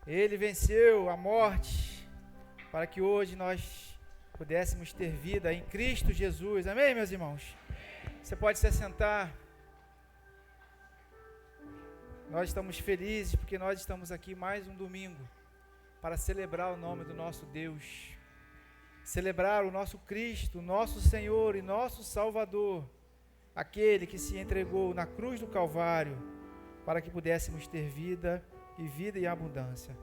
Ele venceu a morte para que hoje nós pudéssemos ter vida em Cristo Jesus. Amém, meus irmãos? Você pode se assentar. Nós estamos felizes porque nós estamos aqui mais um domingo para celebrar o nome do nosso Deus, celebrar o nosso Cristo, nosso Senhor e nosso Salvador, aquele que se entregou na cruz do Calvário para que pudéssemos ter vida e vida em abundância.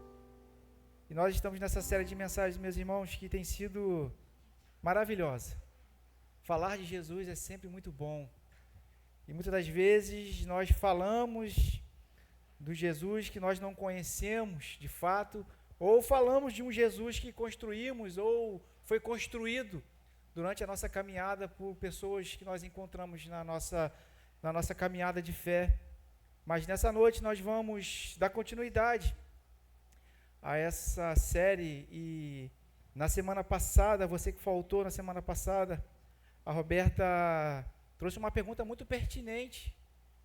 E nós estamos nessa série de mensagens, meus irmãos, que tem sido maravilhosa. Falar de Jesus é sempre muito bom. E muitas das vezes nós falamos do Jesus que nós não conhecemos de fato, ou falamos de um Jesus que construímos ou foi construído durante a nossa caminhada por pessoas que nós encontramos na nossa caminhada de fé. Mas nessa noite nós vamos dar continuidade a essa série. E na semana passada, você que faltou na semana passada, a Roberta trouxe uma pergunta muito pertinente,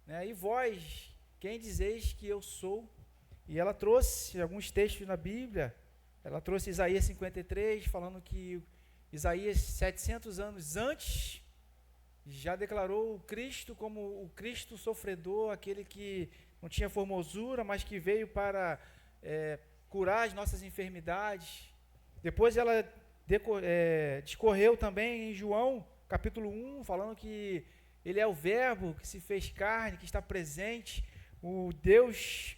né? E vós, quem dizeis que eu sou? E ela trouxe alguns textos na Bíblia. Ela trouxe Isaías 53, falando que Isaías, 700 anos antes, já declarou o Cristo como o Cristo sofredor, aquele que não tinha formosura, mas que veio para curar as nossas enfermidades. Depois ela discorreu também em João, capítulo 1, falando que ele é o Verbo que se fez carne, que está presente, o Deus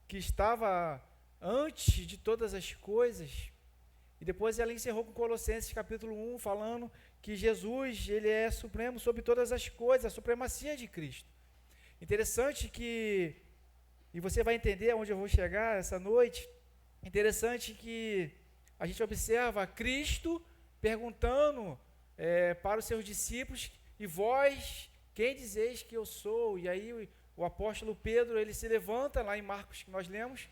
que estava antes de todas as coisas. E depois ela encerrou com Colossenses capítulo 1, falando que Jesus, ele é supremo sobre todas as coisas, a supremacia de Cristo. Interessante que, e você vai entender aonde eu vou chegar essa noite, interessante que a gente observa Cristo perguntando para os seus discípulos: e vós, quem dizeis que eu sou? E aí o apóstolo Pedro, ele se levanta, lá em Marcos que nós lemos,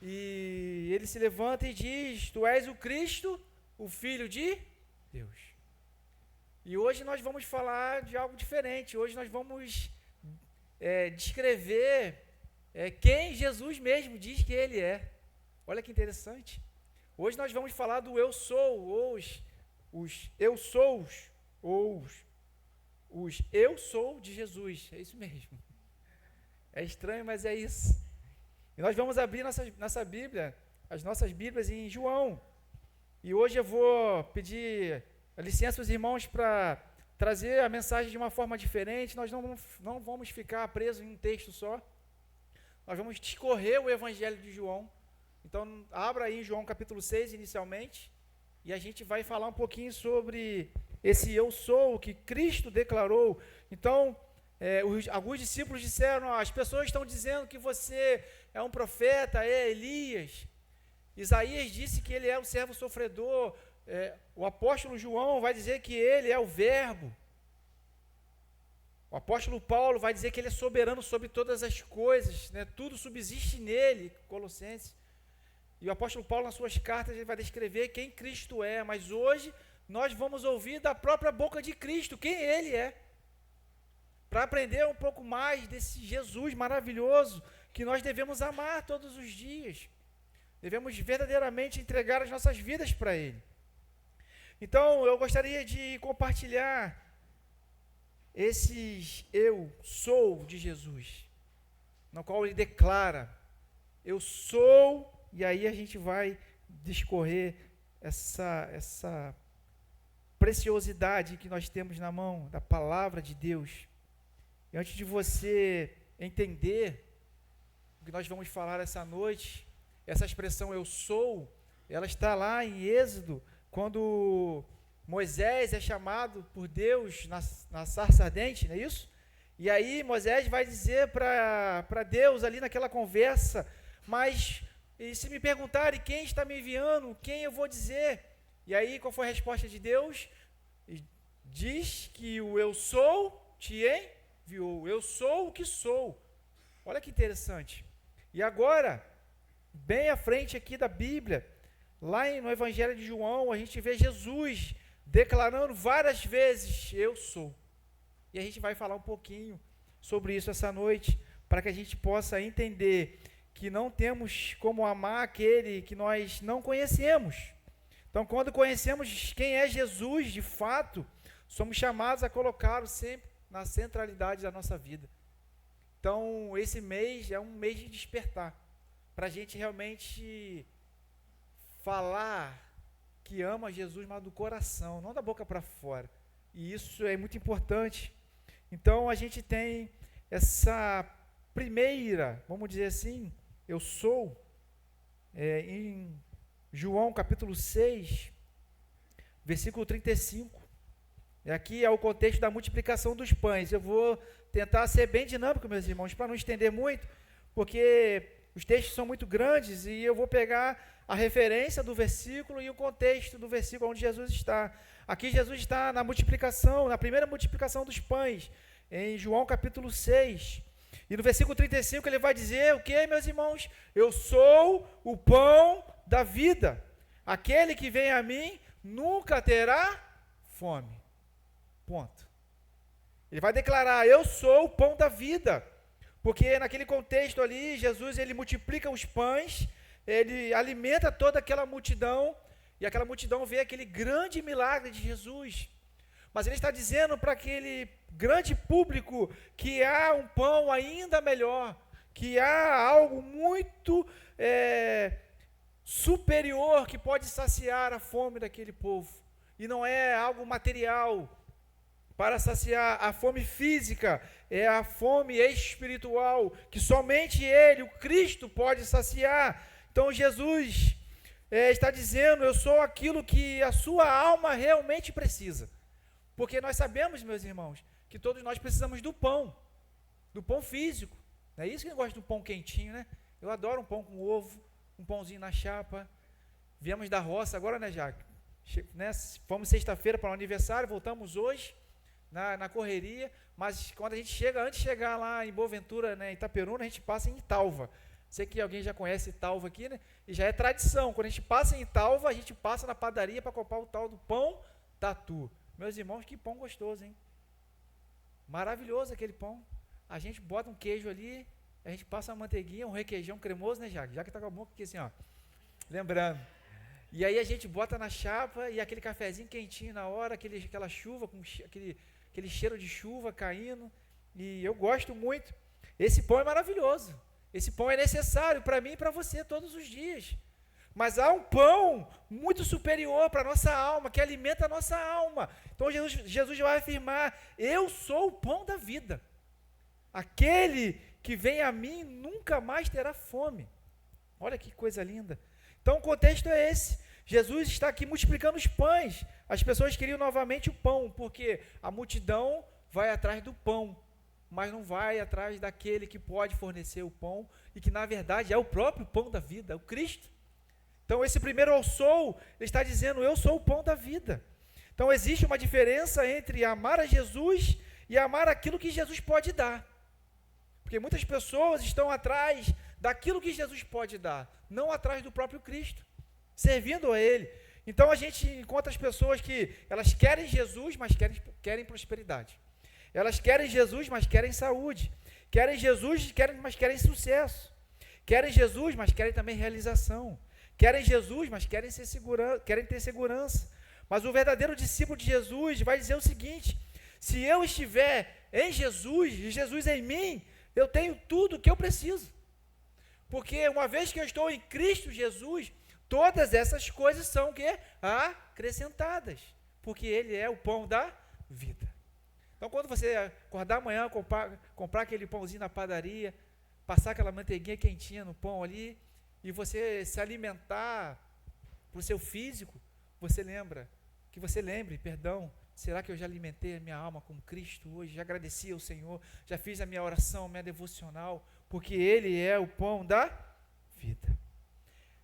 e ele se levanta e diz: tu és o Cristo, o Filho de Deus. E hoje nós vamos falar de algo diferente. Hoje nós vamos descrever quem Jesus mesmo diz que ele é. Olha que interessante. Hoje nós vamos falar do eu sou, ou os eu sous, ou os eu sou de Jesus. É isso mesmo. É estranho, mas é isso. E nós vamos abrir nossa Bíblia, as nossas Bíblias em João. E hoje eu vou pedir licença aos irmãos para trazer a mensagem de uma forma diferente. Nós não vamos ficar presos em um texto só. Nós vamos discorrer o Evangelho de João. Então, abra aí em João capítulo 6 inicialmente, e a gente vai falar um pouquinho sobre esse eu sou que Cristo declarou. Então, alguns discípulos disseram: as pessoas estão dizendo que você é um profeta, é Elias. Isaías disse que ele é o servo sofredor. O apóstolo João vai dizer que ele é o Verbo. O apóstolo Paulo vai dizer que ele é soberano sobre todas as coisas, né? Tudo subsiste nele, Colossenses. E o apóstolo Paulo, nas suas cartas, ele vai descrever quem Cristo é. Mas hoje nós vamos ouvir da própria boca de Cristo quem ele é, para aprender um pouco mais desse Jesus maravilhoso que nós devemos amar todos os dias. Devemos verdadeiramente entregar as nossas vidas para ele. Então, eu gostaria de compartilhar esses eu sou de Jesus, no qual ele declara: eu sou, e aí a gente vai discorrer essa preciosidade que nós temos na mão da palavra de Deus. E antes de você entender o que nós vamos falar essa noite, essa expressão eu sou, ela está lá em Êxodo, quando Moisés é chamado por Deus na sarça ardente, não é isso? E aí Moisés vai dizer para Deus ali naquela conversa: mas e se me perguntarem quem está me enviando, quem eu vou dizer? E aí qual foi a resposta de Deus? Diz que o eu sou te enviou, eu sou o que sou. Olha que interessante. E agora, bem à frente aqui da Bíblia, lá no Evangelho de João, a gente vê Jesus declarando várias vezes: eu sou. E a gente vai falar um pouquinho sobre isso essa noite, para que a gente possa entender que não temos como amar aquele que nós não conhecemos. Então, quando conhecemos quem é Jesus, de fato, somos chamados a colocá-lo sempre na centralidade da nossa vida. Então, esse mês é um mês de despertar, para a gente realmente falar que ama Jesus, mas do coração, não da boca para fora. E isso é muito importante. Então, a gente tem essa primeira, vamos dizer assim, eu sou, em João capítulo 6, versículo 35. Aqui é o contexto da multiplicação dos pães. Eu vou tentar ser bem dinâmico, meus irmãos, para não estender muito, porque os textos são muito grandes e eu vou pegar a referência do versículo e o contexto do versículo onde Jesus está. Aqui Jesus está na multiplicação, na primeira multiplicação dos pães, em João capítulo 6. E no versículo 35 ele vai dizer o que, meus irmãos? Eu sou o pão da vida. Aquele que vem a mim nunca terá fome. Ponto. Ele vai declarar, eu sou o pão da vida. Porque naquele contexto ali, Jesus ele multiplica os pães, ele alimenta toda aquela multidão, e aquela multidão vê aquele grande milagre de Jesus. Mas ele está dizendo para aquele grande público que há um pão ainda melhor, que há algo muito superior que pode saciar a fome daquele povo. E não é algo material para saciar a fome física, é a fome espiritual, que somente Ele, o Cristo, pode saciar. Então Jesus está dizendo, eu sou aquilo que a sua alma realmente precisa. Porque nós sabemos, meus irmãos, que todos nós precisamos do pão físico. Não é isso que eu gosto do pão quentinho, né? Eu adoro um pão com ovo, um pãozinho na chapa. Viemos da roça agora, né, Jaque? Fomos sexta-feira para o aniversário, voltamos hoje, na correria, mas quando a gente chega, antes de chegar lá em Boaventura, né, em Itaperuna, a gente passa em Italva. Sei que alguém já conhece Italva aqui, né? E já é tradição, quando a gente passa em Italva, a gente passa na padaria para comprar o tal do pão tatu. Meus irmãos, que pão gostoso, hein? Maravilhoso aquele pão. A gente bota um queijo ali, a gente passa uma manteiguinha, um requeijão cremoso, né, Jaque? Já que tá com a boca aqui assim, ó. Lembrando. E aí a gente bota na chapa e aquele cafezinho quentinho na hora, aquela chuva, com aquele cheiro de chuva caindo. E eu gosto muito. Esse pão é maravilhoso. Esse pão é necessário para mim e para você todos os dias. Mas há um pão muito superior para a nossa alma, que alimenta a nossa alma. Então Jesus vai afirmar, eu sou o pão da vida. Aquele que vem a mim nunca mais terá fome. Olha que coisa linda. Então o contexto é esse. Jesus está aqui multiplicando os pães. As pessoas queriam novamente o pão, porque a multidão vai atrás do pão, mas não vai atrás daquele que pode fornecer o pão, e que na verdade é o próprio pão da vida, o Cristo. Então esse primeiro eu sou, ele está dizendo, eu sou o pão da vida. Então existe uma diferença entre amar a Jesus e amar aquilo que Jesus pode dar. Porque muitas pessoas estão atrás daquilo que Jesus pode dar, não atrás do próprio Cristo, servindo a Ele. Então a gente encontra as pessoas que elas querem Jesus, mas querem prosperidade. Elas querem Jesus, mas querem saúde. Querem Jesus, mas querem sucesso. Querem Jesus, mas querem também realização. Querem Jesus, mas querem ter segurança. Mas o verdadeiro discípulo de Jesus vai dizer o seguinte, se eu estiver em Jesus, e Jesus em mim, eu tenho tudo o que eu preciso. Porque uma vez que eu estou em Cristo Jesus, todas essas coisas são o quê? Acrescentadas. Porque Ele é o pão da vida. Então, quando você acordar amanhã, comprar aquele pãozinho na padaria, passar aquela manteiguinha quentinha no pão ali, e você se alimentar para o seu físico, você lembre, será que eu já alimentei a minha alma com Cristo hoje? Já agradeci ao Senhor, já fiz a minha oração, a minha devocional, porque Ele é o pão da vida.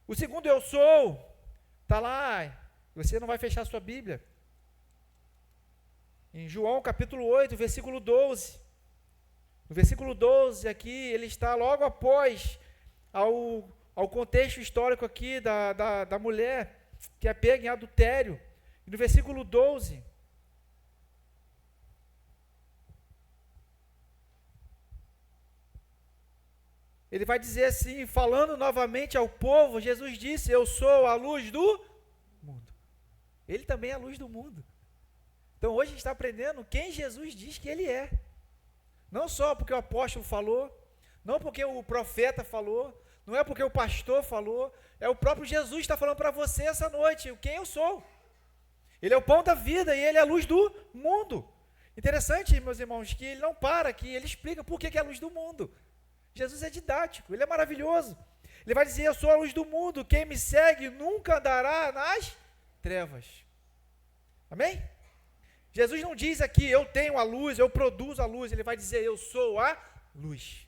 O segundo eu sou, está lá, você não vai fechar a sua Bíblia. Em João capítulo 8, versículo 12. No versículo 12 aqui, ele está logo após ao contexto histórico aqui da mulher que é pega em adultério. E no versículo 12, Ele vai dizer assim, falando novamente ao povo, Jesus disse, eu sou a luz do mundo. Ele também é a luz do mundo. Então hoje a gente está aprendendo quem Jesus diz que ele é. Não só porque o apóstolo falou, não porque o profeta falou, não é porque o pastor falou, é o próprio Jesus que está falando para você essa noite, quem eu sou. Ele é o pão da vida e ele é a luz do mundo. Interessante, meus irmãos, que ele não para aqui, ele explica por que é a luz do mundo. Jesus é didático, ele é maravilhoso. Ele vai dizer, eu sou a luz do mundo, quem me segue nunca andará nas trevas. Amém? Jesus não diz aqui, eu tenho a luz, eu produzo a luz, ele vai dizer, eu sou a luz.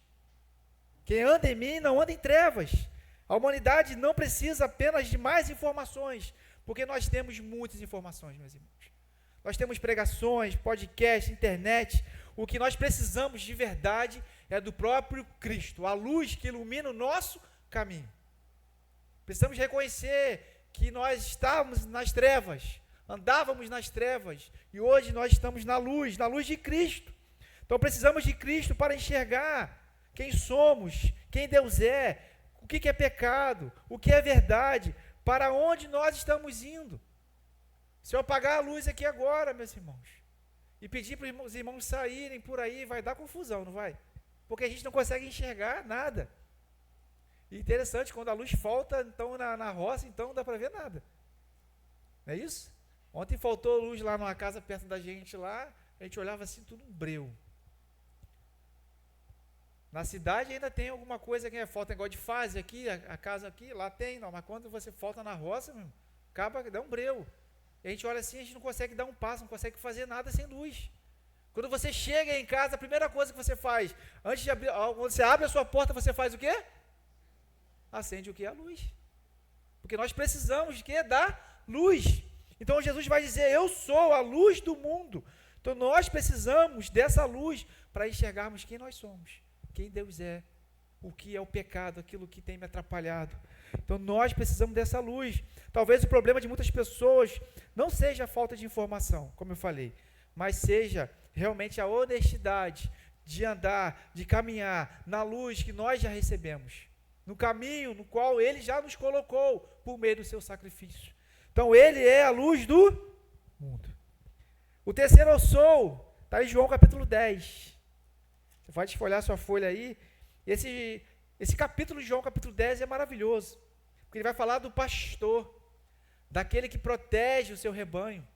Quem anda em mim não anda em trevas. A humanidade não precisa apenas de mais informações, porque nós temos muitas informações, meus irmãos. Nós temos pregações, podcast, internet. O que nós precisamos de verdade é do próprio Cristo, a luz que ilumina o nosso caminho. Precisamos reconhecer que nós estávamos nas trevas, andávamos nas trevas, e hoje nós estamos na luz de Cristo. Então precisamos de Cristo para enxergar quem somos, quem Deus é, o que é pecado, o que é verdade, para onde nós estamos indo. Se eu apagar a luz aqui agora, meus irmãos, e pedir para os irmãos saírem por aí, vai dar confusão, não vai? Porque a gente não consegue enxergar nada. E interessante, quando a luz falta, então na roça, então não dá para ver nada. Não é isso? Ontem faltou luz lá numa casa perto da gente lá, a gente olhava assim, tudo um breu. Na cidade ainda tem alguma coisa que falta negócio de fase aqui, a casa aqui, lá tem, não, mas quando você falta na roça, acaba, dá um breu. E a gente olha assim, a gente não consegue dar um passo, não consegue fazer nada sem luz. Quando você chega em casa, a primeira coisa que você faz, antes de abrir, quando você abre a sua porta, você faz o quê? Acende o quê? A luz. Porque nós precisamos de quê? Da luz. Então Jesus vai dizer, eu sou a luz do mundo. Então nós precisamos dessa luz para enxergarmos quem nós somos, quem Deus é, o que é o pecado, aquilo que tem me atrapalhado. Então nós precisamos dessa luz. Talvez o problema de muitas pessoas não seja a falta de informação, como eu falei, mas seja realmente a honestidade de andar, de caminhar na luz que nós já recebemos, no caminho no qual Ele já nos colocou por meio do seu sacrifício. Então Ele é a luz do mundo. O terceiro eu sou, está em João capítulo 10. Você pode folhear sua folha aí. Esse capítulo de João, capítulo 10, é maravilhoso, porque ele vai falar do pastor, daquele que protege o seu rebanho.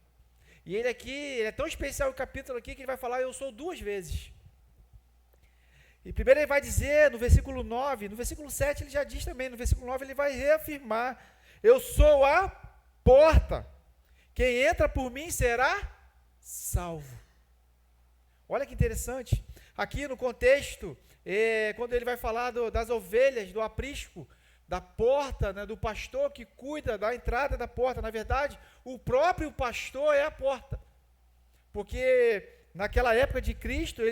E ele aqui, ele é tão especial o capítulo aqui, que ele vai falar, eu sou 2 vezes. E primeiro ele vai dizer, no versículo 9, no versículo 7 ele já diz também, no versículo 9 ele vai reafirmar, eu sou a porta, quem entra por mim será salvo. Olha que interessante, aqui no contexto, quando ele vai falar das ovelhas, do aprisco, da porta, né, do pastor que cuida da entrada da porta, na verdade, o próprio pastor é a porta, porque naquela época de Cristo,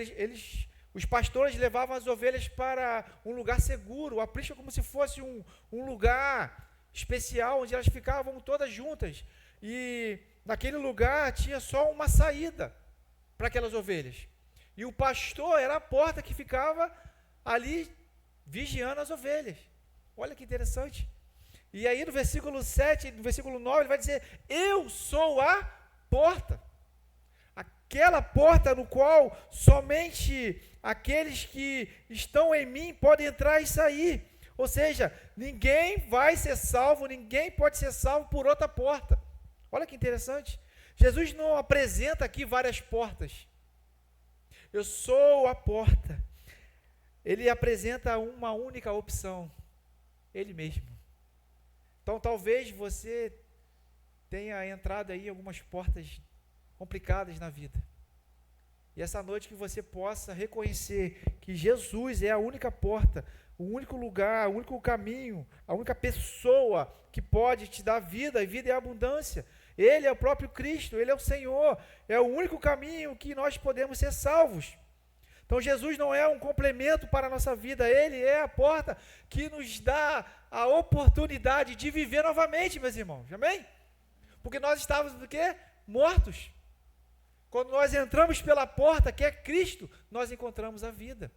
os pastores levavam as ovelhas para um lugar seguro, o aprisco é como se fosse um lugar especial, onde elas ficavam todas juntas, e naquele lugar tinha só uma saída para aquelas ovelhas, e o pastor era a porta que ficava ali vigiando as ovelhas. Olha que interessante. E aí no versículo 7, no versículo 9, ele vai dizer, eu sou a porta. Aquela porta no qual somente aqueles que estão em mim podem entrar e sair. Ou seja, ninguém vai ser salvo, ninguém pode ser salvo por outra porta. Olha que interessante. Jesus não apresenta aqui várias portas. Eu sou a porta. Ele apresenta uma única opção, Ele mesmo. Então talvez você tenha entrado aí em algumas portas complicadas na vida. E essa noite que você possa reconhecer que Jesus é a única porta, o único lugar, o único caminho, a única pessoa que pode te dar vida, e vida e abundância. Ele é o próprio Cristo, Ele é o Senhor, é o único caminho que nós podemos ser salvos. Então Jesus não é um complemento para a nossa vida, Ele é a porta que nos dá a oportunidade de viver novamente, meus irmãos, amém? Porque nós estávamos do quê? Mortos. Quando nós entramos pela porta, que é Cristo, nós encontramos a vida.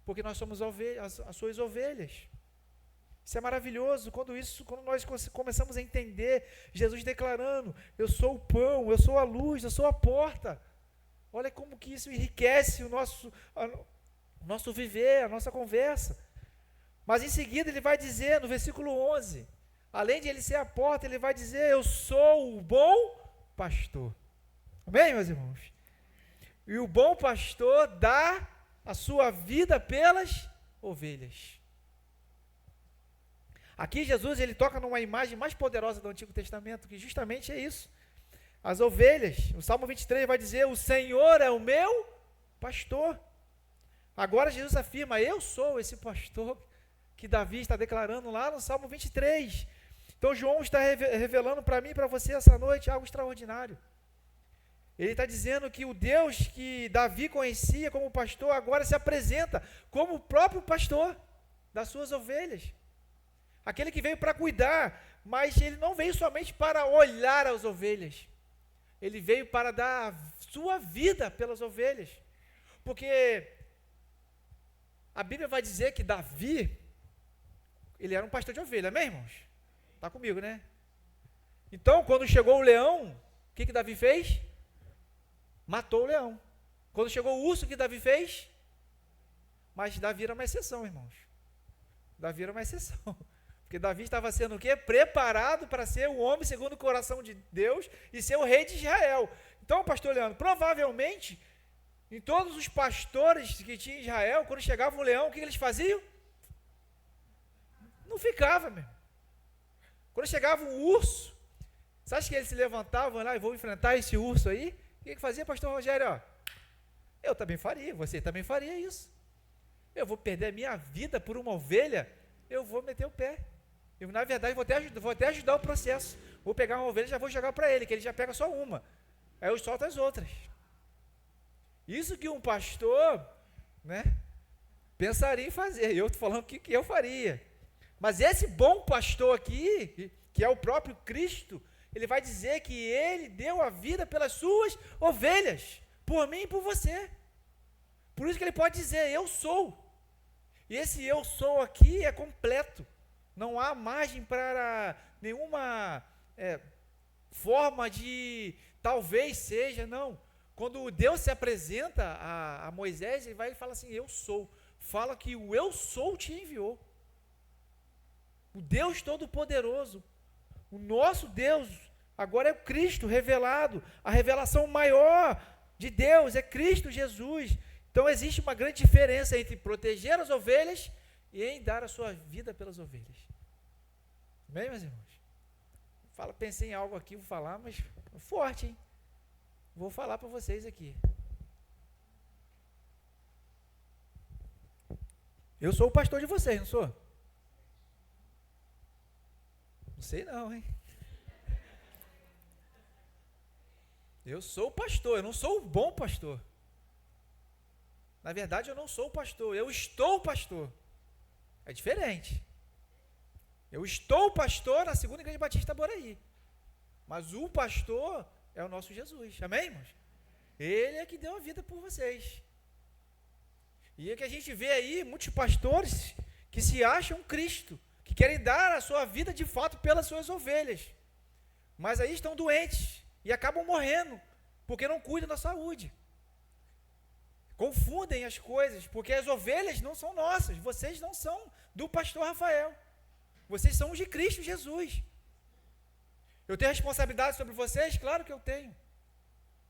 porque nós somos as suas ovelhas. Isso é maravilhoso, quando nós começamos a entender Jesus declarando, eu sou o pão, eu sou a luz, eu sou a porta. Olha como que isso enriquece o nosso viver, a nossa conversa. Mas em seguida ele vai dizer, no versículo 11, além de ele ser a porta, ele vai dizer, eu sou o bom pastor. Amém, meus irmãos? E o bom pastor dá a sua vida pelas ovelhas. Aqui Jesus ele toca numa imagem mais poderosa do Antigo Testamento, que justamente é isso. As ovelhas, o Salmo 23 vai dizer, o Senhor é o meu pastor. Agora Jesus afirma, eu sou esse pastor que Davi está declarando lá no Salmo 23. Então João está revelando para mim e para você essa noite algo extraordinário. Ele está dizendo que o Deus que Davi conhecia como pastor, agora se apresenta como o próprio pastor das suas ovelhas. Aquele que veio para cuidar, mas ele não veio somente para olhar as ovelhas. Ele veio para dar a sua vida pelas ovelhas. Porque a Bíblia vai dizer que Davi, ele era um pastor de ovelha, amém, irmãos? Está comigo, né? Então, quando chegou o leão, o que Davi fez? Matou o leão. Quando chegou o urso, o que Davi fez? Mas Davi era uma exceção, irmãos. Davi era uma exceção. Porque Davi estava sendo o quê? Preparado para ser o homem segundo o coração de Deus e ser o rei de Israel. Então, pastor Leandro, provavelmente, em todos os pastores que tinha em Israel, quando chegava um leão, o que eles faziam? Não ficava, meu. Quando chegava um urso, você acha que eles se levantavam lá e vão enfrentar esse urso aí? O que fazia, pastor Rogério? Ó, eu também faria, você também faria isso. Eu vou perder a minha vida por uma ovelha, eu vou meter o pé. Eu, na verdade, vou até ajudar o processo. Vou pegar uma ovelha e já vou jogar para ele, que ele já pega só uma. Aí eu solto as outras. Isso que um pastor, né, pensaria em fazer. Eu estou falando que eu faria. Mas esse bom pastor aqui, que é o próprio Cristo, ele vai dizer que ele deu a vida pelas suas ovelhas, por mim e por você. Por isso que ele pode dizer, eu sou. E esse eu sou aqui é completo. Não há margem para nenhuma forma de talvez seja, não. Quando Deus se apresenta a Moisés, ele vai e fala assim, eu sou. Fala que o eu sou te enviou. O Deus Todo-Poderoso, o nosso Deus, agora é o Cristo revelado. A revelação maior de Deus é Cristo Jesus. Então existe uma grande diferença entre proteger as ovelhas e em dar a sua vida pelas ovelhas. Bem, meus irmãos? Pensei em algo aqui, vou falar, mas forte, hein? Vou falar para vocês aqui. Eu sou o pastor de vocês, não sou? Não sei não, hein? Eu sou o pastor, eu não sou o bom pastor. Na verdade, eu não sou o pastor, eu estou o pastor. É diferente. Eu estou o pastor na Segunda Igreja Batista Boraí. Mas o pastor é o nosso Jesus. Amém, irmãos? Ele é que deu a vida por vocês. E é que a gente vê aí muitos pastores que se acham Cristo, que querem dar a sua vida de fato pelas suas ovelhas. Mas aí estão doentes e acabam morrendo, porque não cuidam da saúde. Confundem as coisas, porque as ovelhas não são nossas, vocês não são do pastor Rafael. Vocês são os de Cristo Jesus. Eu tenho responsabilidade sobre vocês? Claro que eu tenho.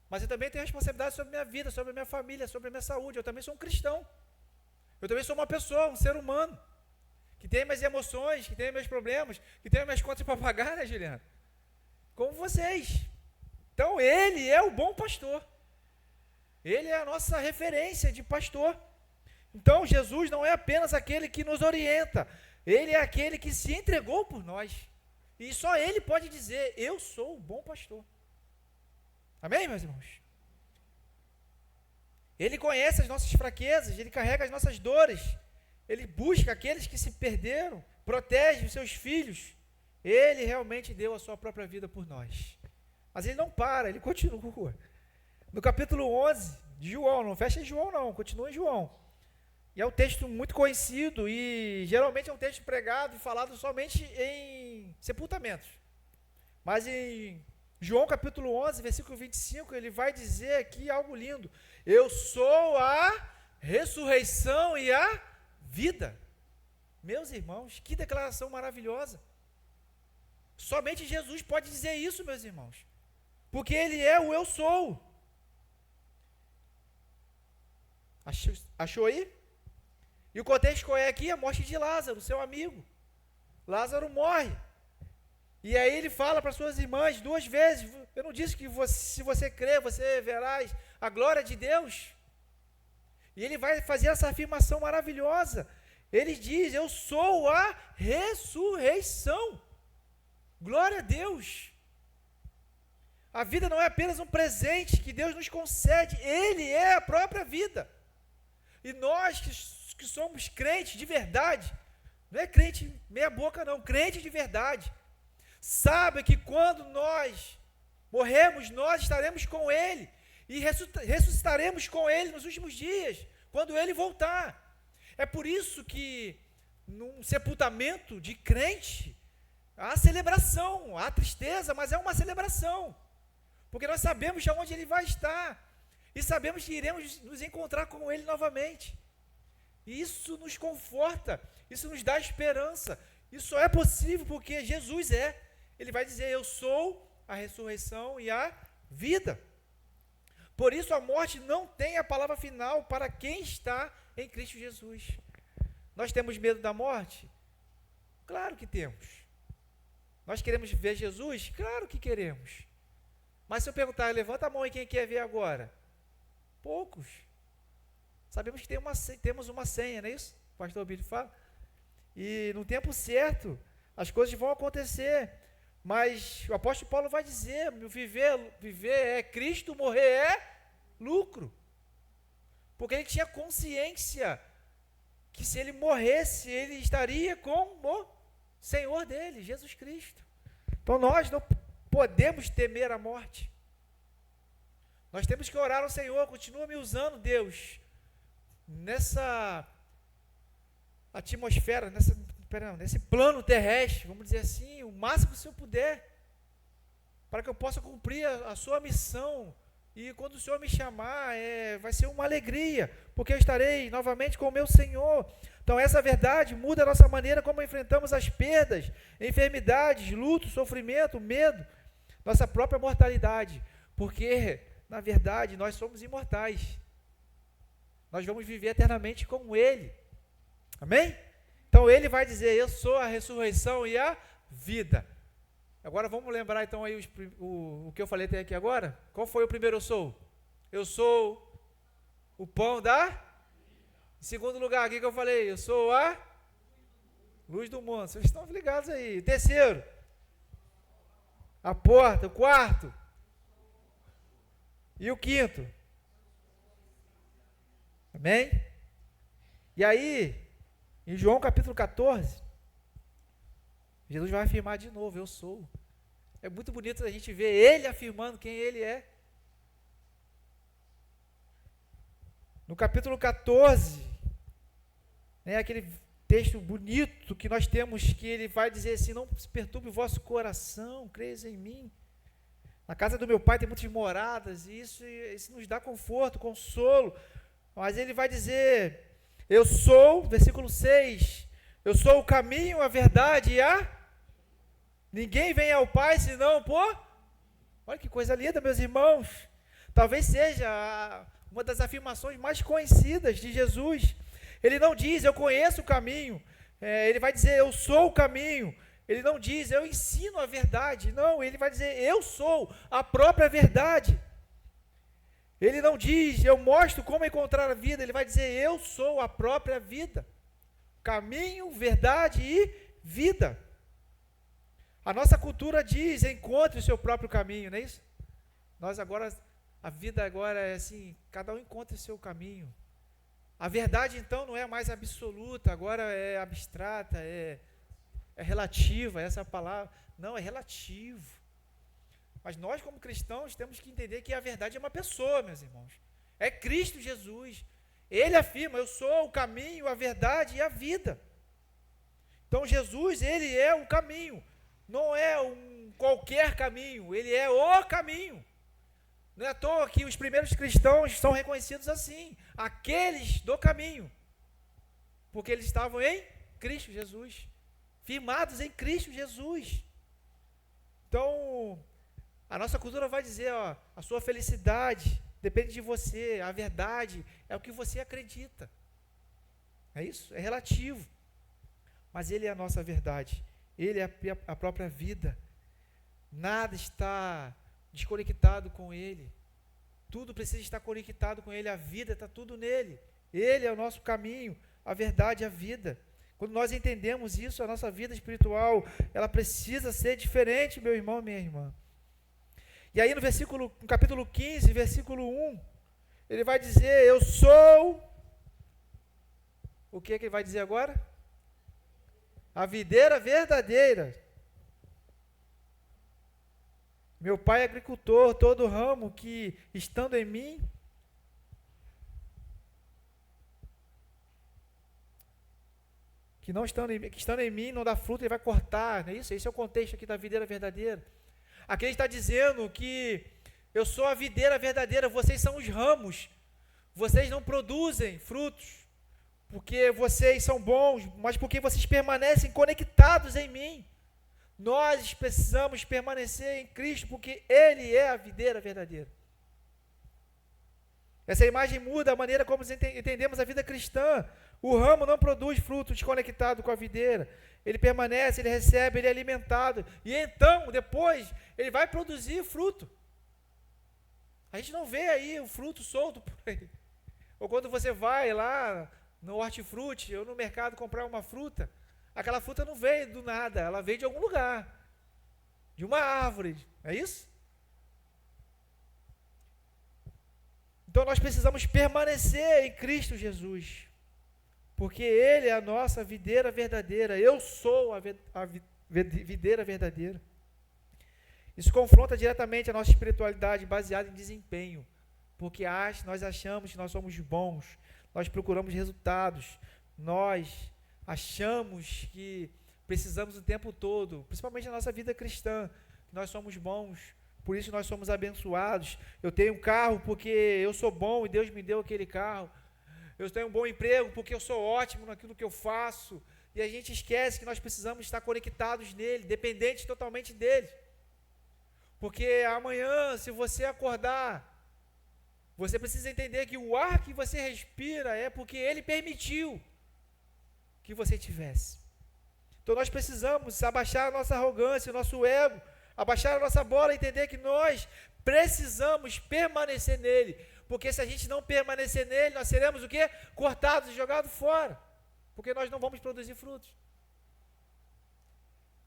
Mas eu também tenho responsabilidade sobre a minha vida, sobre a minha família, sobre a minha saúde. Eu também sou um cristão. Eu também sou uma pessoa, um ser humano, que tem minhas emoções, que tem meus problemas, que tem minhas contas para pagar, né, Juliana? Como vocês. Então, ele é o bom pastor. Ele é a nossa referência de pastor. Então, Jesus não é apenas aquele que nos orienta, ele é aquele que se entregou por nós. E só ele pode dizer, eu sou o bom pastor. Amém, meus irmãos? Ele conhece as nossas fraquezas, ele carrega as nossas dores, ele busca aqueles que se perderam, protege os seus filhos. Ele realmente deu a sua própria vida por nós. Mas ele não para, ele continua. No capítulo 11 de João, não fecha em João não, continua em João. E é um texto muito conhecido e geralmente é um texto pregado e falado somente em sepultamentos. Mas em João capítulo 11, versículo 25, ele vai dizer aqui algo lindo. Eu sou a ressurreição e a vida. Meus irmãos, que declaração maravilhosa. Somente Jesus pode dizer isso, meus irmãos. Porque ele é o eu sou. Achou aí? E o contexto qual é aqui? A morte de Lázaro, seu amigo. Lázaro morre. E aí ele fala para suas irmãs 2 vezes, eu não disse que se você crer, você verás a glória de Deus. E ele vai fazer essa afirmação maravilhosa. Ele diz, eu sou a ressurreição. Glória a Deus. A vida não é apenas um presente que Deus nos concede, Ele é a própria vida. E nós que somos crentes de verdade, não é crente meia boca não, crente de verdade, sabe que quando nós morremos, nós estaremos com Ele, e ressuscitaremos com Ele nos últimos dias, quando Ele voltar. É por isso que num sepultamento de crente, há celebração, há tristeza, mas é uma celebração, porque nós sabemos aonde Ele vai estar, e sabemos que iremos nos encontrar com Ele novamente. E isso nos conforta, isso nos dá esperança. Isso só é possível porque Jesus é. Ele vai dizer, eu sou a ressurreição e a vida. Por isso a morte não tem a palavra final para quem está em Cristo Jesus. Nós temos medo da morte? Claro que temos. Nós queremos ver Jesus? Claro que queremos. Mas se eu perguntar, levanta a mão e quem quer ver agora? Poucos. Sabemos que temos uma senha, não é isso? O pastor Bíblia fala. E no tempo certo, as coisas vão acontecer. Mas o apóstolo Paulo vai dizer, viver é Cristo, morrer é lucro. Porque ele tinha consciência que se ele morresse, ele estaria com o Senhor dele, Jesus Cristo. Então nós não podemos temer a morte. Nós temos que orar ao Senhor, continua me usando, Deus, nessa atmosfera, nesse plano terrestre, vamos dizer assim, o máximo que o Senhor puder, para que eu possa cumprir a sua missão. E quando o Senhor me chamar, vai ser uma alegria, porque eu estarei novamente com o meu Senhor. Então essa verdade muda a nossa maneira como enfrentamos as perdas, enfermidades, luto, sofrimento, medo, nossa própria mortalidade, porque na verdade nós somos imortais. Nós vamos viver eternamente com Ele. Amém? Então Ele vai dizer, eu sou a ressurreição e a vida. Agora vamos lembrar então aí o que eu falei até aqui agora? Qual foi o primeiro eu sou? Eu sou o pão da... Em segundo lugar, o que eu falei? Eu sou a luz do mundo. Vocês estão ligados aí. Terceiro, a porta. O quarto. E o quinto. Amém? E aí, em João capítulo 14, Jesus vai afirmar de novo, eu sou. É muito bonito a gente ver Ele afirmando quem Ele é. No capítulo 14, aquele texto bonito que nós temos, que Ele vai dizer assim, não se perturbe o vosso coração, creis em mim. Na casa do meu Pai tem muitas moradas, e isso nos dá conforto, consolo. Mas Ele vai dizer, eu sou, versículo 6, eu sou o caminho, a verdade e a... Ninguém vem ao Pai senão por... Olha que coisa linda, meus irmãos. Talvez seja uma das afirmações mais conhecidas de Jesus. Ele não diz, eu conheço o caminho. Ele vai dizer, eu sou o caminho. Ele não diz, eu ensino a verdade. Não, ele vai dizer, eu sou a própria verdade. Ele não diz, eu mostro como encontrar a vida. Ele vai dizer, eu sou a própria vida. Caminho, verdade e vida. A nossa cultura diz, encontre o seu próprio caminho, não é isso? Nós agora, a vida agora é assim, cada um encontra o seu caminho. A verdade então não é mais absoluta, agora é abstrata, é relativa, essa palavra. Não, é relativo. Mas nós como cristãos temos que entender que a verdade é uma pessoa, meus irmãos. É Cristo Jesus. Ele afirma: eu sou o caminho, a verdade e a vida. Então Jesus, ele é o caminho, não é um qualquer caminho, ele é o caminho. Não é à toa que os primeiros cristãos são reconhecidos assim, aqueles do caminho, porque eles estavam em Cristo Jesus, firmados em Cristo Jesus. Então, a nossa cultura vai dizer, ó, a sua felicidade depende de você, a verdade é o que você acredita. É isso? É relativo. Mas ele é a nossa verdade, ele é a própria vida. Nada está desconectado com ele. Tudo precisa estar conectado com ele, a vida está tudo nele. Ele é o nosso caminho, a verdade e a vida. Quando nós entendemos isso, a nossa vida espiritual, ela precisa ser diferente, meu irmão, minha irmã. E aí no capítulo 15, versículo 1, ele vai dizer: eu sou, o que ele vai dizer agora? A videira verdadeira. Meu pai é agricultor, todo ramo que estando em mim, que estando em mim não dá fruto, ele vai cortar, não é isso? Esse é o contexto aqui da videira verdadeira. Aqui ele está dizendo que eu sou a videira verdadeira, vocês são os ramos, vocês não produzem frutos, porque vocês são bons, mas porque vocês permanecem conectados em mim. Nós precisamos permanecer em Cristo, porque Ele é a videira verdadeira. Essa imagem muda a maneira como entendemos a vida cristã. O ramo não produz fruto desconectado com a videira. Ele permanece, ele recebe, ele é alimentado. E então, depois, ele vai produzir fruto. A gente não vê aí o fruto solto por aí. Ou quando você vai lá no hortifruti ou no mercado comprar uma fruta, aquela fruta não veio do nada, ela veio de algum lugar, de uma árvore, é isso? Então nós precisamos permanecer em Cristo Jesus, porque Ele é a nossa videira verdadeira, eu sou a videira verdadeira. Isso confronta diretamente a nossa espiritualidade baseada em desempenho, porque nós achamos que nós somos bons, nós procuramos resultados, nós achamos que precisamos o tempo todo, principalmente na nossa vida cristã, que nós somos bons, por isso nós somos abençoados. Eu tenho um carro porque eu sou bom e Deus me deu aquele carro. Eu tenho um bom emprego porque eu sou ótimo naquilo que eu faço. E a gente esquece que nós precisamos estar conectados nele, dependentes totalmente dele. Porque amanhã, se você acordar, você precisa entender que o ar que você respira é porque ele permitiu que você tivesse. Então nós precisamos abaixar a nossa arrogância, o nosso ego, abaixar a nossa bola e entender que nós precisamos permanecer nele, porque se a gente não permanecer nele, nós seremos o quê? Cortados e jogados fora, porque nós não vamos produzir frutos.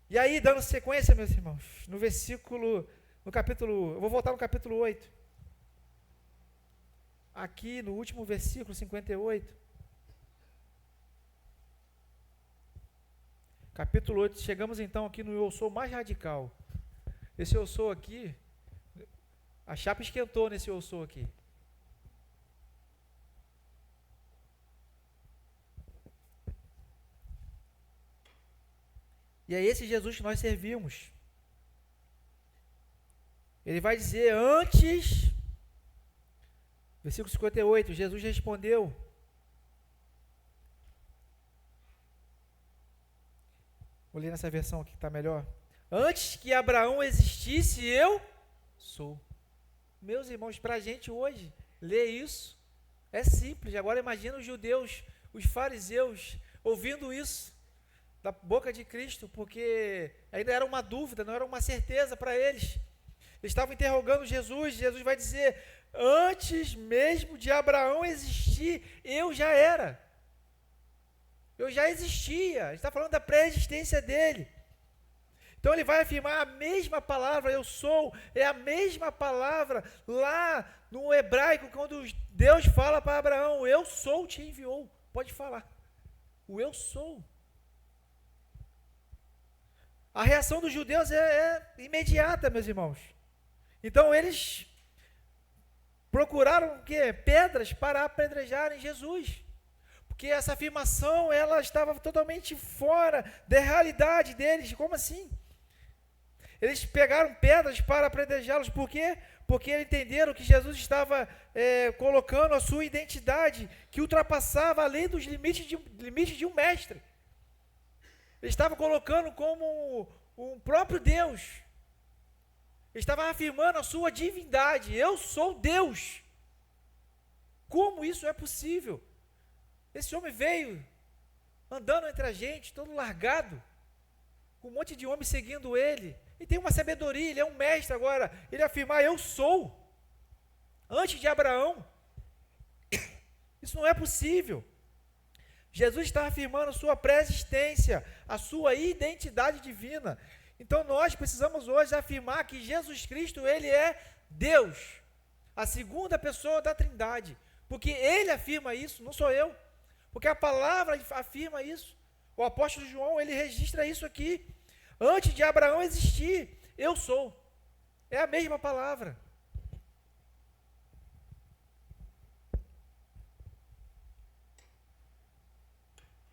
E aí, dando sequência, meus irmãos, eu vou voltar no capítulo 8, aqui no último versículo, 58, capítulo 8, chegamos então aqui no eu sou mais radical. Esse eu sou aqui, a chapa esquentou nesse eu sou aqui. E é esse Jesus que nós servimos. Ele vai dizer antes, versículo 58, Jesus respondeu: vou ler nessa versão aqui que está melhor. Antes que Abraão existisse, eu sou. Meus irmãos, para a gente hoje, ler isso é simples. Agora imagina os judeus, os fariseus, ouvindo isso da boca de Cristo, porque ainda era uma dúvida, não era uma certeza para eles. Eles estavam interrogando Jesus, Jesus vai dizer, antes mesmo de Abraão existir, eu já era. Eu já existia. Ele está falando da pré-existência dele. Então ele vai afirmar a mesma palavra, eu sou, é a mesma palavra lá no hebraico, quando Deus fala para Abraão, eu sou te enviou. Pode falar. O eu sou. A reação dos judeus é imediata, meus irmãos. Então eles procuraram o quê? Pedras para apedrejarem Jesus. Porque essa afirmação, ela estava totalmente fora da realidade deles. Como assim? Eles pegaram pedras para apedrejá-los. Por quê? Porque eles entenderam que Jesus estava colocando a sua identidade, que ultrapassava além dos limites de um mestre. Ele estava colocando como um próprio Deus. Ele estava afirmando a sua divindade. Eu sou Deus. Como isso é possível? Esse homem veio andando entre a gente, todo largado, com um monte de homens seguindo ele. E tem uma sabedoria, ele é um mestre agora. Ele afirmar, eu sou, antes de Abraão. Isso não é possível. Jesus está afirmando a sua pré-existência, a sua identidade divina. Então nós precisamos hoje afirmar que Jesus Cristo, ele é Deus, a segunda pessoa da Trindade. Porque ele afirma isso, não sou eu. Porque a palavra afirma isso. O apóstolo João, ele registra isso aqui. Antes de Abraão existir, eu sou. É a mesma palavra.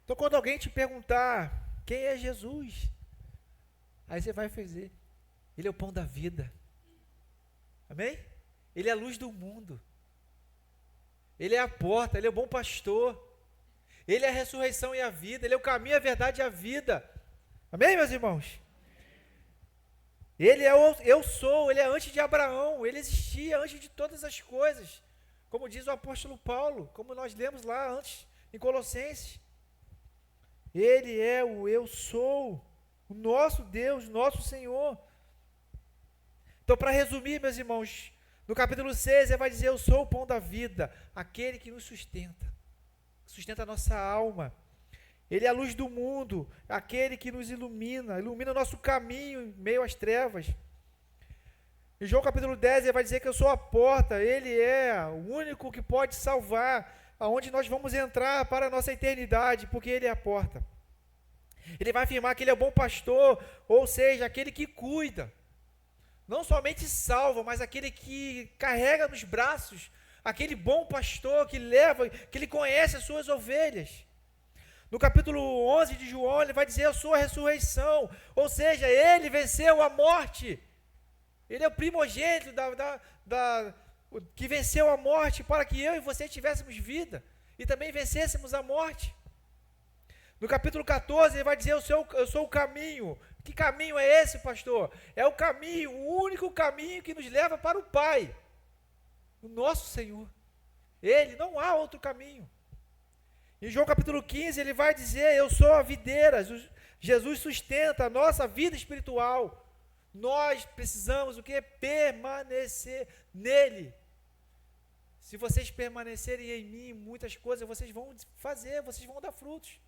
Então, quando alguém te perguntar quem é Jesus, aí você vai fazer. Ele é o pão da vida. Amém? Ele é a luz do mundo. Ele é a porta, ele é o bom pastor. Ele é a ressurreição e a vida. Ele é o caminho, a verdade e a vida. Amém, meus irmãos? Ele é o eu sou, ele é antes de Abraão, ele existia antes de todas as coisas. Como diz o apóstolo Paulo, como nós lemos lá antes, em Colossenses. Ele é o eu sou, o nosso Deus, nosso Senhor. Então, para resumir, meus irmãos, no capítulo 6, ele vai dizer, eu sou o pão da vida, aquele que nos sustenta a nossa alma. Ele é a luz do mundo, aquele que nos ilumina o nosso caminho em meio às trevas. Em João capítulo 10, ele vai dizer que eu sou a porta, ele é o único que pode salvar, aonde nós vamos entrar para a nossa eternidade, porque ele é a porta. Ele vai afirmar que ele é o bom pastor, ou seja, aquele que cuida. Não somente salva, mas aquele que carrega nos braços, aquele bom pastor que leva, que ele conhece as suas ovelhas. No capítulo 11 de João, ele vai dizer, eu sou a ressurreição, ou seja, ele venceu a morte. Ele é o primogênito que venceu a morte para que eu e você tivéssemos vida e também vencêssemos a morte. No capítulo 14, ele vai dizer, eu sou o caminho. Que caminho é esse, pastor? É o caminho, o único caminho que nos leva para o Pai, o nosso Senhor. Ele, não há outro caminho. Em João capítulo 15, ele vai dizer, eu sou a videira. Jesus sustenta a nossa vida espiritual. Nós precisamos o quê? Permanecer nele. Se vocês permanecerem em mim, muitas coisas vocês vão fazer, vocês vão dar frutos.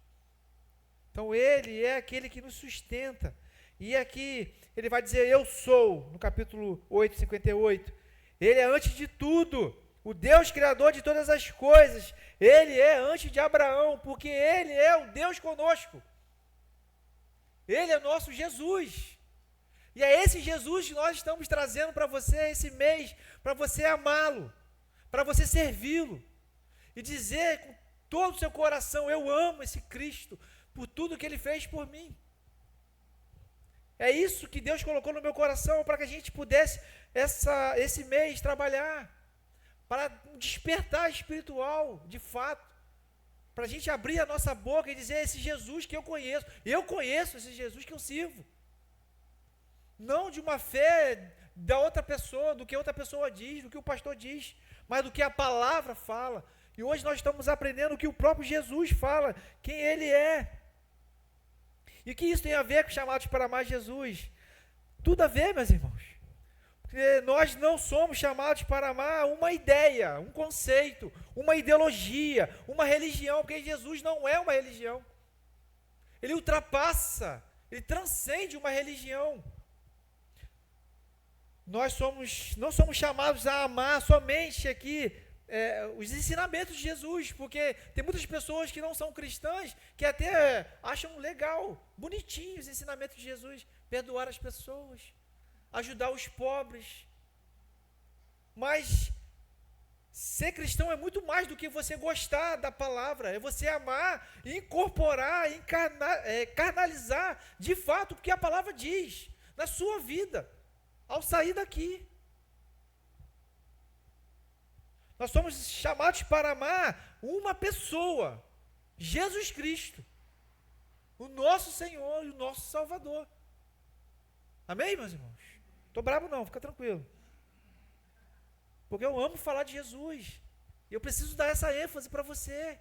Então ele é aquele que nos sustenta. E aqui ele vai dizer, eu sou, no capítulo 8, 58. Ele é antes de tudo, o Deus criador de todas as coisas. Ele é antes de Abraão, porque ele é o Deus conosco. Ele é nosso Jesus. E é esse Jesus que nós estamos trazendo para você esse mês, para você amá-lo, para você servi-lo. E dizer com todo o seu coração, eu amo esse Cristo, por tudo que ele fez por mim. É isso que Deus colocou no meu coração, para que a gente pudesse, esse mês, trabalhar, para um despertar espiritual, de fato, para a gente abrir a nossa boca e dizer, esse Jesus que eu conheço esse Jesus que eu sirvo. Não de uma fé da outra pessoa, do que outra pessoa diz, do que o pastor diz, mas do que a palavra fala. E hoje nós estamos aprendendo o que o próprio Jesus fala, quem ele é. E o que isso tem a ver com chamados para amar Jesus? Tudo a ver, meus irmãos. Porque nós não somos chamados para amar uma ideia, um conceito, uma ideologia, uma religião, porque Jesus não é uma religião. Ele ultrapassa, ele transcende uma religião. Nós não somos chamados a amar somente aqui os ensinamentos de Jesus, porque tem muitas pessoas que não são cristãs, que até acham legal, bonitinho os ensinamentos de Jesus, perdoar as pessoas, ajudar os pobres, mas Ser cristão é muito mais do que você gostar da palavra, é você amar, incorporar, carnalizar de fato o que a palavra diz na sua vida, ao sair daqui. Nós somos chamados para amar uma pessoa, Jesus Cristo, o nosso Senhor e o nosso Salvador. Amém, meus irmãos? Estou bravo não, fica tranquilo. Porque eu amo falar de Jesus. E eu preciso dar essa ênfase para você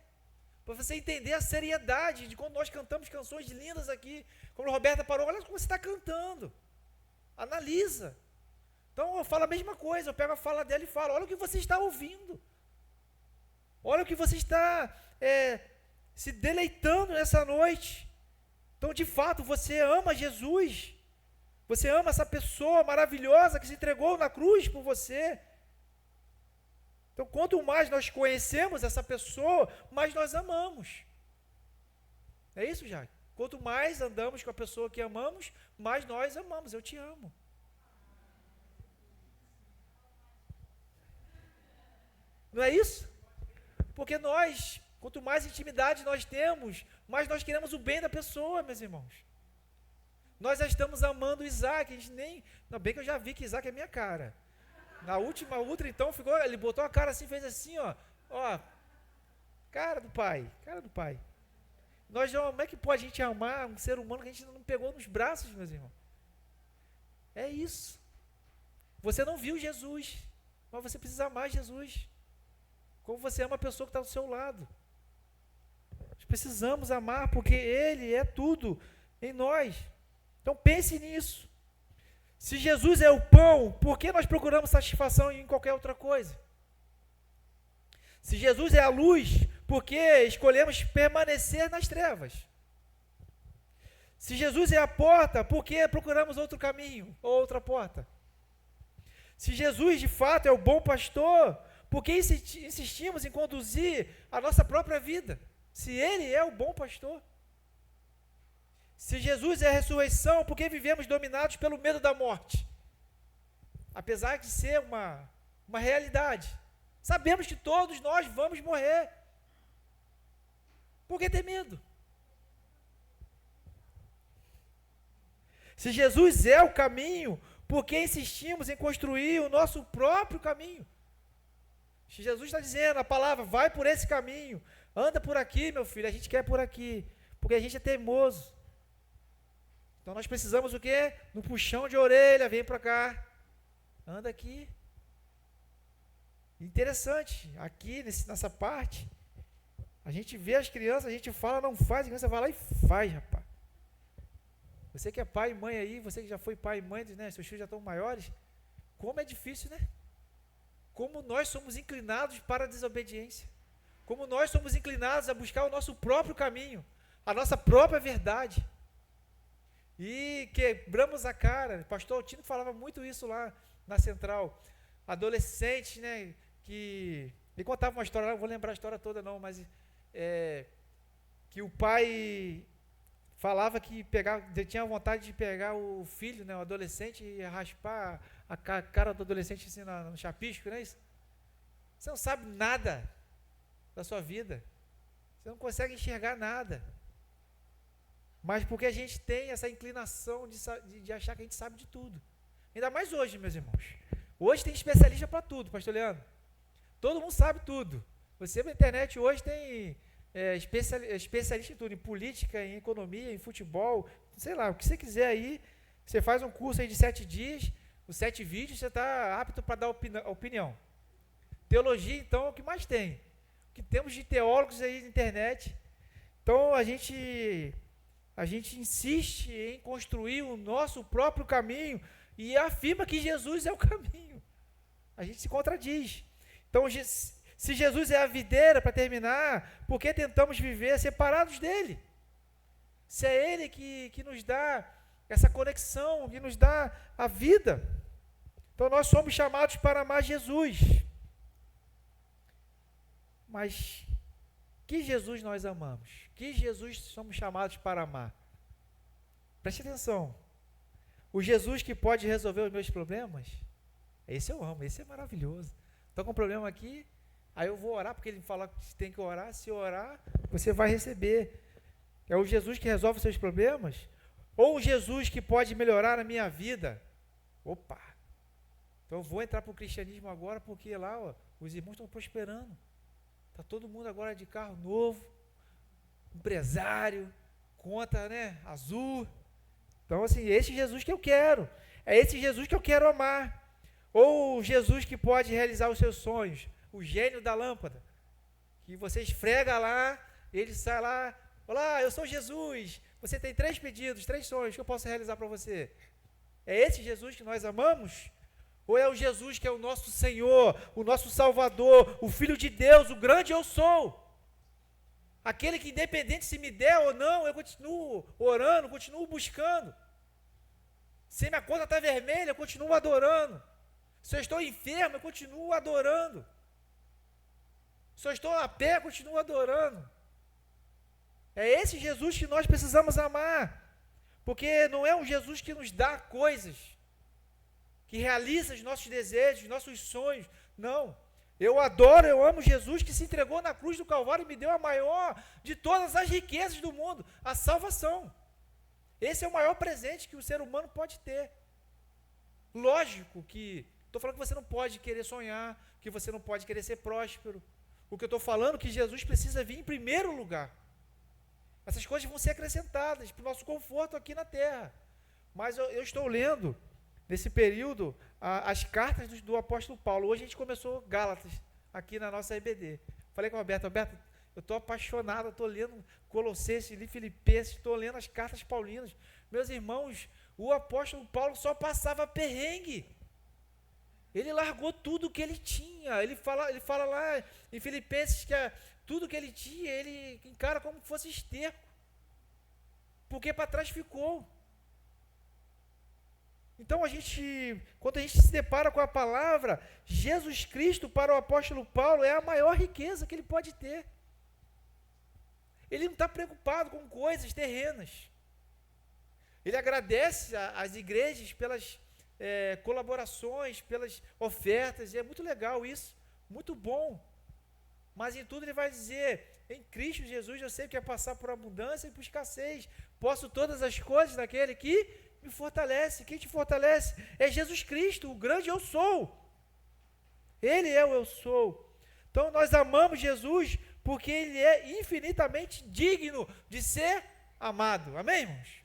entender a seriedade de quando nós cantamos canções lindas aqui. Como a Roberta parou, olha como você está cantando. Analisa. Então eu falo a mesma coisa, eu pego a fala dela e falo, olha o que você está ouvindo. Olha o que você está se deleitando nessa noite. Então, de fato, você ama Jesus. Você ama essa pessoa maravilhosa que se entregou na cruz por você. Então, quanto mais nós conhecemos essa pessoa, mais nós amamos. É isso, Jaque? Quanto mais andamos com a pessoa que amamos, mais nós amamos. Eu te amo. Não é isso? Porque nós, quanto mais intimidade nós temos, mais nós queremos o bem da pessoa, meus irmãos. Nós já estamos amando Isaac, a gente nem... Não, bem que eu já vi que Isaac é minha cara. Na última ultra, então, ele botou a cara assim, fez assim, ó, cara do pai. Nós, como é que pode a gente amar um ser humano que a gente não pegou nos braços, meus irmãos? É isso. Você não viu Jesus, mas você precisa amar Jesus. Como você ama a pessoa que está do seu lado. Nós precisamos amar, porque Ele é tudo em nós. Então pense nisso. Se Jesus é o pão, por que nós procuramos satisfação em qualquer outra coisa? Se Jesus é a luz, por que escolhemos permanecer nas trevas? Se Jesus é a porta, por que procuramos outro caminho ou outra porta? Se Jesus de fato é o bom pastor, por que insistimos em conduzir a nossa própria vida? Se Ele é o bom pastor. Se Jesus é a ressurreição, por que vivemos dominados pelo medo da morte? Apesar de ser uma realidade, sabemos que todos nós vamos morrer. Por que ter medo? Se Jesus é o caminho, por que insistimos em construir o nosso próprio caminho? Se Jesus está dizendo a palavra, vai por esse caminho, anda por aqui, meu filho, a gente quer por aqui, porque a gente é teimoso. Então nós precisamos o quê? No puxão de orelha, vem para cá, anda aqui. Interessante, aqui nessa parte, a gente vê as crianças, a gente fala, não faz, a criança vai lá e faz, rapaz. Você que é pai e mãe aí, você que já foi pai e mãe, né, seus filhos já estão maiores, como é difícil, né? Como nós somos inclinados para a desobediência. Como nós somos inclinados a buscar o nosso próprio caminho, a nossa própria verdade. E quebramos a cara. O pastor Altino falava muito isso lá na central. Adolescentes, né, que... Ele contava uma história, não vou lembrar a história toda não, mas que o pai falava que tinha vontade de pegar o filho, né, o adolescente, e raspar a cara do adolescente assim no chapisco, não é isso? Você não sabe nada da sua vida. Você não consegue enxergar nada. Mas porque a gente tem essa inclinação de achar que a gente sabe de tudo. Ainda mais hoje, meus irmãos. Hoje tem especialista para tudo, pastor Leandro. Todo mundo sabe tudo. Você na internet hoje tem especialista em tudo, em política, em economia, em futebol, sei lá, o que você quiser aí. Você faz um curso aí de 7 dias, os 7 vídeos, você está apto para dar opinião. Teologia, então, é o que mais tem. O que temos de teólogos aí na internet. Então, a gente insiste em construir o nosso próprio caminho e afirma que Jesus é o caminho. A gente se contradiz. Então, se Jesus é a videira, para terminar, por que tentamos viver separados dele? Se é ele que nos dá essa conexão, que nos dá a vida. Então, nós somos chamados para amar Jesus. Mas que Jesus nós amamos? Que Jesus somos chamados para amar? Preste atenção. O Jesus que pode resolver os meus problemas, esse eu amo, esse é maravilhoso. Estou com um problema aqui, Aí eu vou orar, porque ele fala que tem que orar. Se orar, você vai receber. É o Jesus que resolve os seus problemas? Ou o Jesus que pode melhorar a minha vida? Opa! Então eu vou entrar para o cristianismo agora, porque lá os irmãos estão prosperando. Está todo mundo agora de carro novo, empresário, conta, né, azul. Então, assim, esse Jesus que eu quero. É esse Jesus que eu quero amar. Ou o Jesus que pode realizar os seus sonhos. O gênio da lâmpada. Que você esfrega lá, ele sai lá. Olá, eu sou Jesus. Você tem 3 pedidos, 3 sonhos que eu posso realizar para você. É esse Jesus que nós amamos? Ou é o Jesus que é o nosso Senhor, o nosso Salvador, o Filho de Deus, o grande eu sou? Aquele que independente se me der ou não, eu continuo orando, continuo buscando. Se minha conta está vermelha, eu continuo adorando. Se eu estou enfermo, eu continuo adorando. Se eu estou a pé, eu continuo adorando. É esse Jesus que nós precisamos amar. Porque não é um Jesus que nos dá coisas, que realiza os nossos desejos, os nossos sonhos. Não. Eu adoro, eu amo Jesus que se entregou na cruz do Calvário e me deu a maior de todas as riquezas do mundo, a salvação. Esse é o maior presente que o ser humano pode ter. Lógico que, estou falando que você não pode querer sonhar, que você não pode querer ser próspero. O que eu estou falando é que Jesus precisa vir em primeiro lugar. Essas coisas vão ser acrescentadas para o nosso conforto aqui na terra. Mas eu estou lendo, nesse período, as cartas do apóstolo Paulo. Hoje a gente começou Gálatas, aqui na nossa EBD. Falei com a Roberta, eu estou apaixonado, estou lendo Colossenses, li Filipenses, estou lendo as cartas paulinas. Meus irmãos, o apóstolo Paulo só passava perrengue. Ele largou tudo que ele tinha. Ele fala lá em Filipenses que tudo que ele tinha, ele encara como se fosse esterco. Porque para trás ficou. Então, quando a gente se depara com a palavra, Jesus Cristo para o apóstolo Paulo é a maior riqueza que ele pode ter. Ele não está preocupado com coisas terrenas. Ele agradece às igrejas pelas colaborações, pelas ofertas, e é muito legal isso, muito bom. Mas em tudo ele vai dizer, em Cristo Jesus eu sei o que é passar por abundância e por escassez. Posso todas as coisas naquele que me fortalece. Quem te fortalece? É Jesus Cristo, o grande eu sou. Ele é o eu sou. Então nós amamos Jesus porque ele é infinitamente digno de ser amado. Amém, irmãos?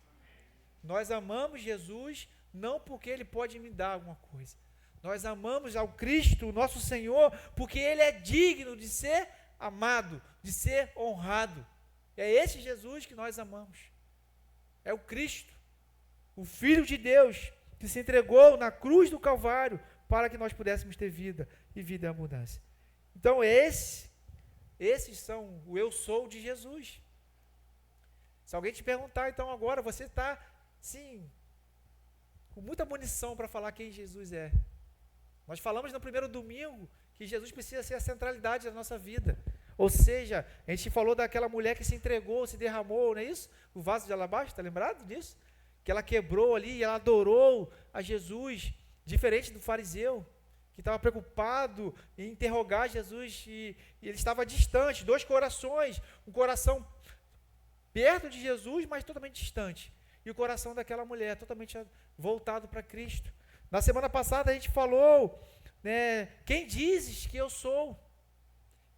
Nós amamos Jesus não porque ele pode me dar alguma coisa. Nós amamos ao Cristo, nosso Senhor, porque ele é digno de ser amado, de ser honrado. É esse Jesus que nós amamos. É o Cristo, o Filho de Deus, que se entregou na cruz do Calvário para que nós pudéssemos ter vida e vida em abundância. Então esses são o eu sou de Jesus. Se alguém te perguntar, então agora você está, sim, com muita munição para falar quem Jesus é. Nós falamos no primeiro domingo que Jesus precisa ser a centralidade da nossa vida. Ou seja, a gente falou daquela mulher que se entregou, se derramou, não é isso? O vaso de alabastro, está lembrado disso? Que ela quebrou ali e ela adorou a Jesus, diferente do fariseu, que estava preocupado em interrogar Jesus e ele estava distante, 2 corações, um coração perto de Jesus, mas totalmente distante, e o coração daquela mulher totalmente voltado para Cristo. Na semana passada a gente falou, né, quem dizes que eu sou?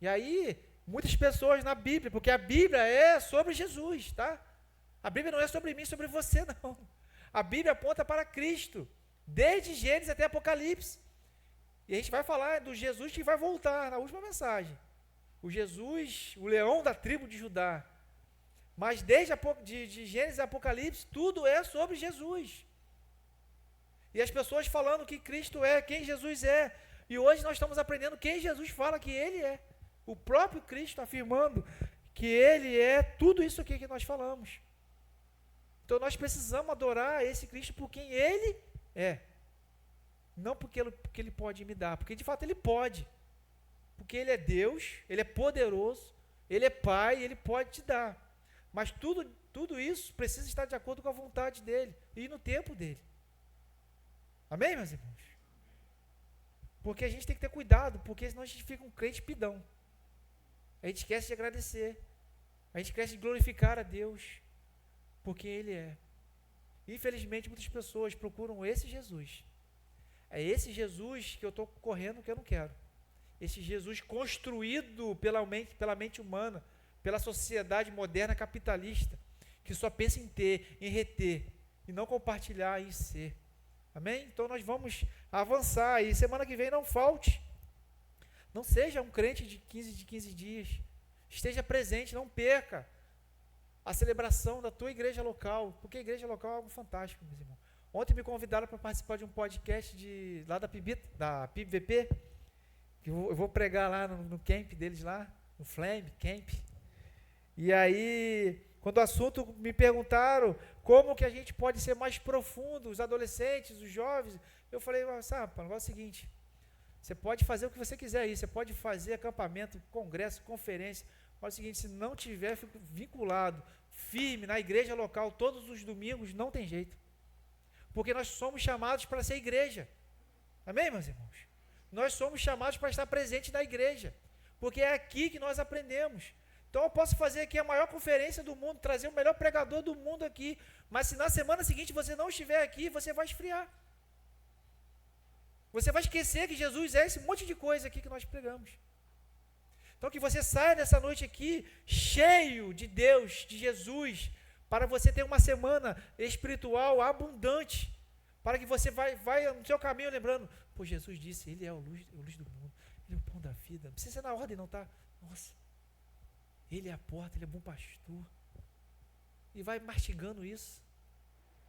E aí, muitas pessoas na Bíblia, porque a Bíblia é sobre Jesus, tá? A Bíblia não é sobre mim, sobre você, não. A Bíblia aponta para Cristo, desde Gênesis até Apocalipse. E a gente vai falar do Jesus que vai voltar na última mensagem. O Jesus, o leão da tribo de Judá. Mas desde de Gênesis a Apocalipse, tudo é sobre Jesus. E as pessoas falando que Cristo é, quem Jesus é. E hoje nós estamos aprendendo quem Jesus fala que Ele é. O próprio Cristo afirmando que Ele é tudo isso aqui que nós falamos. Então nós precisamos adorar esse Cristo por quem Ele é. Não porque Ele pode me dar, porque de fato Ele pode. Porque Ele é Deus, Ele é poderoso, Ele é Pai, Ele pode te dar. Mas tudo isso precisa estar de acordo com a vontade dEle e no tempo dEle. Amém, meus irmãos? Porque a gente tem que ter cuidado, porque senão a gente fica um crente pidão. A gente esquece de agradecer. A gente esquece de glorificar a Deus, porque Ele é. Infelizmente, muitas pessoas procuram esse Jesus. É esse Jesus que eu estou correndo que eu não quero. Esse Jesus construído pela mente humana, pela sociedade moderna capitalista, que só pensa em ter, em reter, e não compartilhar, em ser. Amém? Então nós vamos avançar, e semana que vem não falte. Não seja um crente de 15 dias. Esteja presente, não perca a celebração da tua igreja local, porque a igreja local é algo fantástico, meus irmãos. Ontem me convidaram para participar de um podcast lá da PIBVP, que eu vou pregar lá no camp deles lá, no Flame Camp. E aí, quando o assunto me perguntaram como que a gente pode ser mais profundo, os adolescentes, os jovens, eu falei, sabe, o negócio é o seguinte, você pode fazer o que você quiser aí, você pode fazer acampamento, congresso, conferência, mas é o seguinte, se não tiver vinculado, firme na igreja local, todos os domingos, não tem jeito. Porque nós somos chamados para ser igreja. Amém, meus irmãos? Nós somos chamados para estar presente na igreja, porque é aqui que nós aprendemos. Então eu posso fazer aqui a maior conferência do mundo, trazer o melhor pregador do mundo aqui, mas se na semana seguinte você não estiver aqui, você vai esfriar. Você vai esquecer que Jesus é esse monte de coisa aqui que nós pregamos. Então que você saia nessa noite aqui cheio de Deus, de Jesus, para você ter uma semana espiritual abundante, para que você vai no seu caminho lembrando, pô, Jesus disse, Ele é a luz do mundo, Ele é o pão da vida, não precisa ser na ordem não, tá? Nossa, Ele é a porta, Ele é bom pastor, e vai mastigando isso,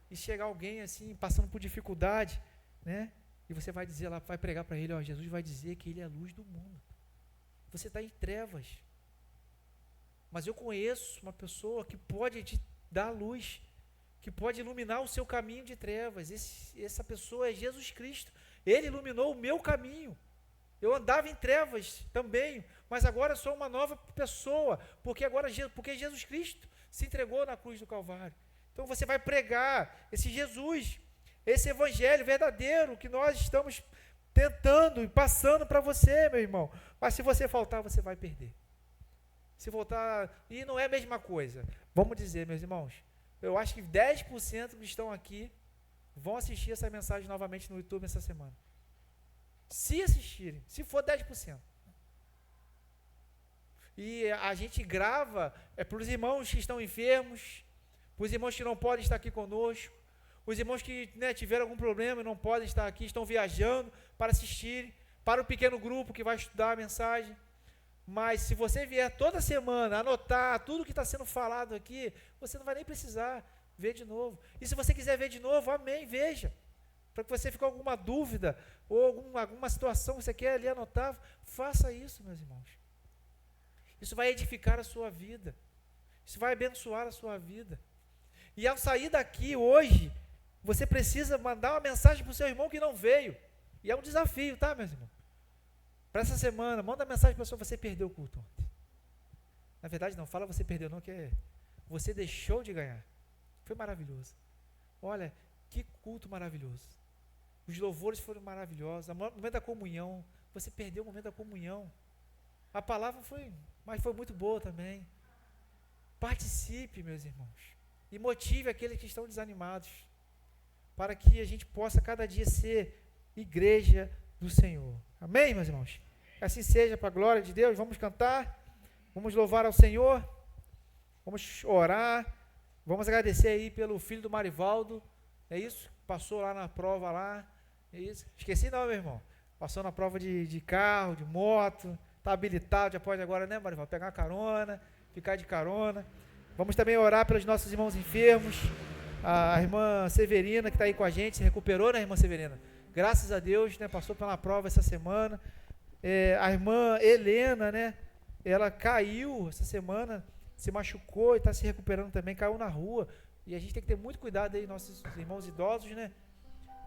e chegar alguém assim, passando por dificuldade, né? E você vai dizer lá, vai pregar para ele, ó, Jesus vai dizer que Ele é a luz do mundo. Você está em trevas. Mas eu conheço uma pessoa que pode te dar luz, que pode iluminar o seu caminho de trevas. Essa pessoa é Jesus Cristo. Ele iluminou o meu caminho. Eu andava em trevas também, mas agora sou uma nova pessoa, porque Jesus Cristo se entregou na cruz do Calvário. Então você vai pregar esse Jesus, esse evangelho verdadeiro que nós estamos tentando e passando para você, meu irmão. Mas se você faltar, você vai perder. Se voltar, e não é a mesma coisa. Vamos dizer, meus irmãos, eu acho que 10% que estão aqui vão assistir essa mensagem novamente no YouTube essa semana. Se assistirem, se for 10%. E a gente grava para os irmãos que estão enfermos, para os irmãos que não podem estar aqui conosco, os irmãos que tiveram algum problema e não podem estar aqui, estão viajando para assistirem, para o pequeno grupo que vai estudar a mensagem. Mas se você vier toda semana anotar tudo que está sendo falado aqui, você não vai nem precisar ver de novo. E se você quiser ver de novo, amém, veja. Para que você fique com alguma dúvida ou alguma situação que você quer ali anotar, faça isso, meus irmãos. Isso vai edificar a sua vida. Isso vai abençoar a sua vida. E ao sair daqui hoje, você precisa mandar uma mensagem para o seu irmão que não veio. E é um desafio, tá, meus irmãos? Para essa semana, manda mensagem para a pessoa, você perdeu o culto ontem. Na verdade, não fala você perdeu não, que você deixou de ganhar. Foi maravilhoso. Olha, que culto maravilhoso. Os louvores foram maravilhosos. O momento da comunhão, você perdeu o momento da comunhão. A palavra foi muito boa também. Participe, meus irmãos. E motive aqueles que estão desanimados. Para que a gente possa cada dia ser igreja do Senhor. Amém, meus irmãos? Assim seja, para a glória de Deus. Vamos cantar, vamos louvar ao Senhor, vamos orar, vamos agradecer aí pelo filho do Marivaldo, é isso? Passou lá na prova lá, é isso? Esqueci não, meu irmão. Passou na prova de carro, de moto, está habilitado, já pode agora, né, Marivaldo? Pegar uma carona, ficar de carona. Vamos também orar pelos nossos irmãos enfermos, a irmã Severina que está aí com a gente, se recuperou, né, irmã Severina? Graças a Deus, né, passou pela prova essa semana. A irmã Helena, né, ela caiu essa semana, se machucou e está se recuperando também, caiu na rua. E a gente tem que ter muito cuidado aí, nossos irmãos idosos, né,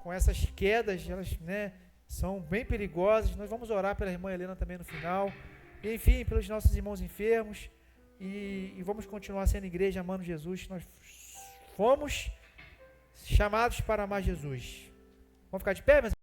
com essas quedas, elas, né, são bem perigosas. Nós vamos orar pela irmã Helena também no final. E, enfim, pelos nossos irmãos enfermos. E vamos continuar sendo igreja, amando Jesus. Nós fomos chamados para amar Jesus. Vamos ficar de pé, mas